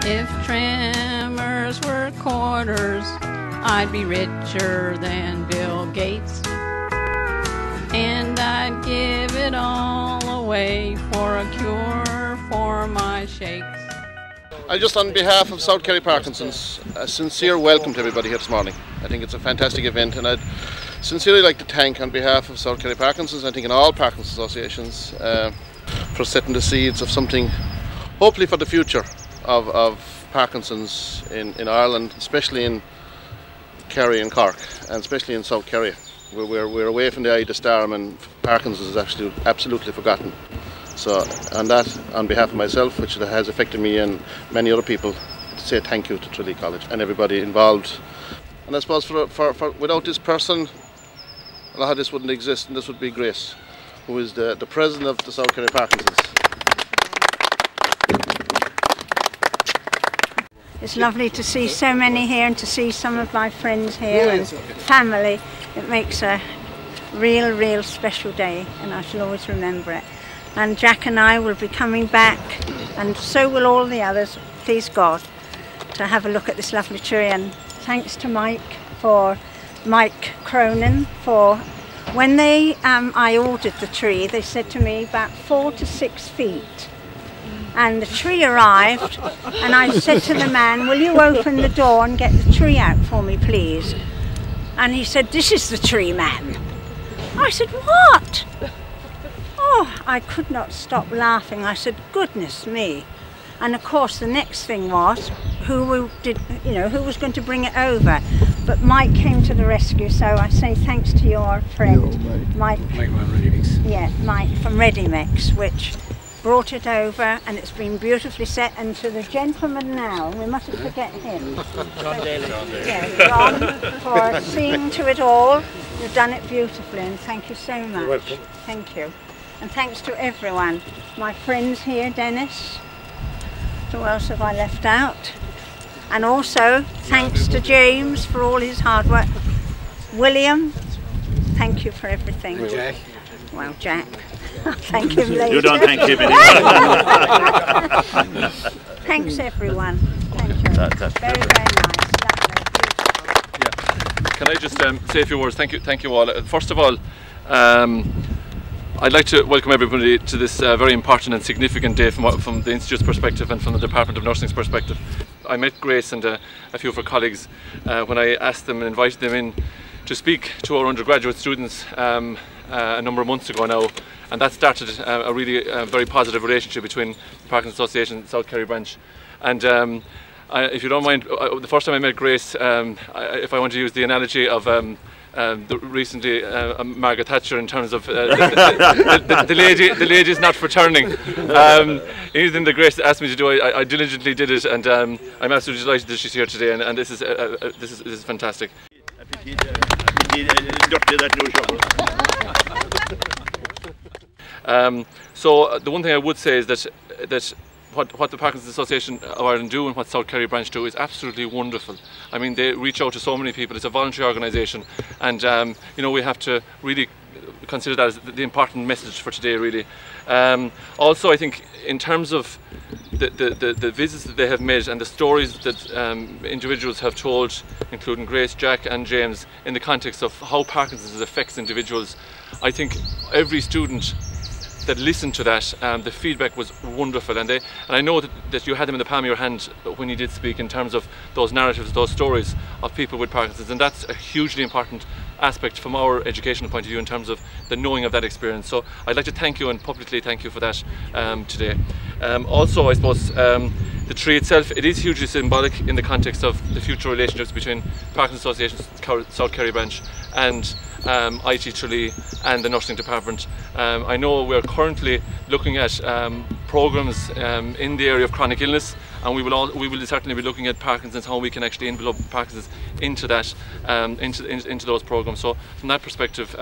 If tremors were quarters, I'd be richer than Bill Gates. And I'd give it all away for a cure for my shakes. Just on behalf of South Kerry Parkinsons, a sincere welcome to everybody here this morning. I think it's a fantastic event, and I'd sincerely like to thank, on behalf of South Kerry Parkinsons, I think in all Parkinsons associations, for setting the seeds of something, hopefully for the future of Parkinson's in Ireland, especially in Kerry and Cork, and especially in South Kerry. We're away from the eye of the storm, and Parkinson's is actually absolutely forgotten. So on that, on behalf of myself, which has affected me and many other people, to say thank you to Tralee College and everybody involved. And I suppose without this person, a lot of this wouldn't exist, and this would be Grace, who is the president of the South Kerry Parkinsons. It's lovely to see so many here and to see some of my friends here and family. It makes a real special day, and I shall always remember it. And Jack and I will be coming back, and so will all the others, please God, to have a look at this lovely tree. And thanks to Mike Cronin, for when I ordered the tree, they said to me about 4 to 6 feet. And the tree arrived, and I said to the man, will you open the door and get the tree out for me, please? And he said, this is the tree, man. I said, what? Oh, I could not stop laughing. I said, goodness me. And of course the next thing was who was going to bring it over. But Mike came to the rescue, so I say thanks to your friend Mike from Ready Mix, which brought it over, and it's been beautifully set. And to the gentleman now, we mustn't forget him. John Daly. Yeah, John, for seeing to it all. You've done it beautifully, and thank you so much. You're welcome. Thank you. And thanks to everyone. My friends here, Dennis. Who else have I left out? And also, thanks to James for all his hard work. William, thank you for everything. Jack. Well, Jack. Thank him later. You don't thank him anymore. Thanks everyone. Thank you. That's very nice. Yeah. Can I just say a few words? Thank you all. First of all, I'd like to welcome everybody to this very important and significant day from the Institute's perspective and from the Department of Nursing's perspective. I met Grace and a few of her colleagues when I asked them and invited them in to speak to our undergraduate students a number of months ago now, and that started a really very positive relationship between the Parkinsons Association and South Kerry branch. And if you don't mind, the first time I met Grace, if I want to use the analogy of recently Margaret Thatcher, in terms of the lady is not for turning. Anything that Grace asked me to do, I diligently did it, and I'm absolutely delighted that she's here today, and this is fantastic. So the one thing I would say is that what the Parkinsons Association of Ireland do and what South Kerry branch do is absolutely wonderful. I mean, they reach out to so many people. It's a voluntary organisation, and we have to really consider that as the important message for today, really. Also, I think in terms of the visits that they have made and the stories that individuals have told, including Grace, Jack and James, in the context of how Parkinson's affects individuals, I think every student that listened to that, the feedback was wonderful, and I know that you had them in the palm of your hand when you did speak, in terms of those narratives, those stories of people with Parkinson's, and that's a hugely important aspect from our educational point of view in terms of the knowing of that experience. So I'd like to thank you and publicly thank you for that today. Also, I suppose the tree itself, it is hugely symbolic in the context of the future relationships between Parkinsons Association, South Kerry branch, and IT Tralee and the nursing department. I know we're currently looking at programs in the area of chronic illness, and we will certainly be looking at Parkinson's, how we can actually envelope Parkinson's into that, into those programs. So from that perspective,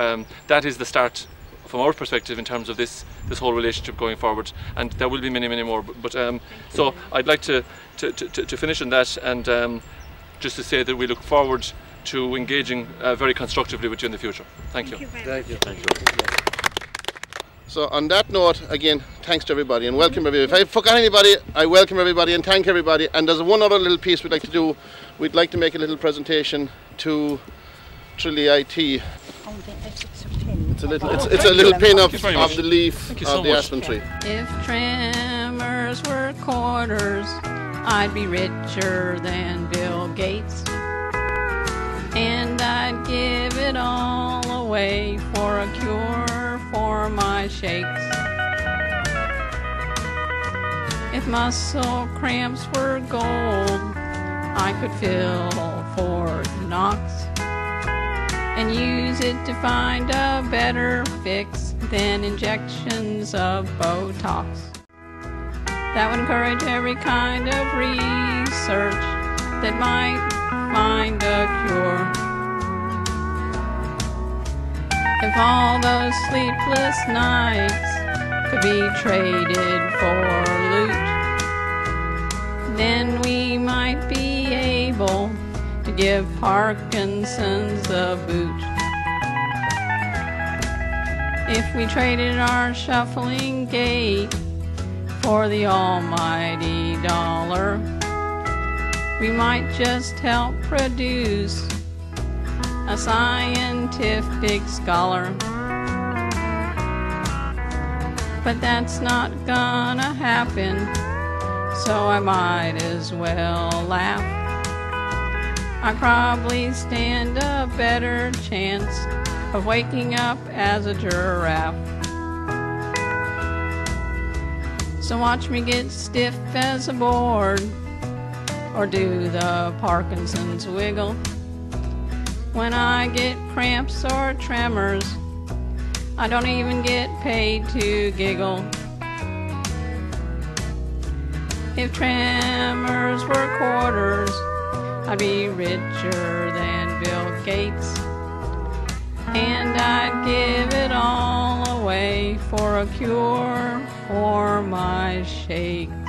that is the start from our perspective in terms of this whole relationship going forward, and there will be many more. But so I'd like to finish on that, and just to say that we look forward to engaging very constructively with you in the future. Thank you. Thank you. Thank you. So on that note, again, thanks to everybody and welcome everybody. If I forgot anybody, I welcome everybody and thank everybody. And there's one other little piece we'd like to do. We'd like to make a little presentation to Tralee IT. It's a little pin of the leaf of the aspen tree. If tremors were quarters, I'd be richer than Bill Gates. And I'd give it all away for a cure for my shakes. If muscle cramps were gold, I could fill Fort Knox and use it to find a better fix than injections of Botox. That would encourage every kind of research that might find a cure. If all those sleepless nights could be traded for loot, then we might be able to give Parkinson's the boot. If we traded our shuffling gait for the almighty dollar, we might just help produce a scientific scholar. But that's not gonna happen, so I might as well laugh. I probably stand a better chance of waking up as a giraffe. So watch me get stiff as a board, or do the Parkinson's wiggle. When I get cramps or tremors, I don't even get paid to giggle. If tremors were quarters, I'd be richer than Bill Gates. And I'd give it all away for a cure for my shakes.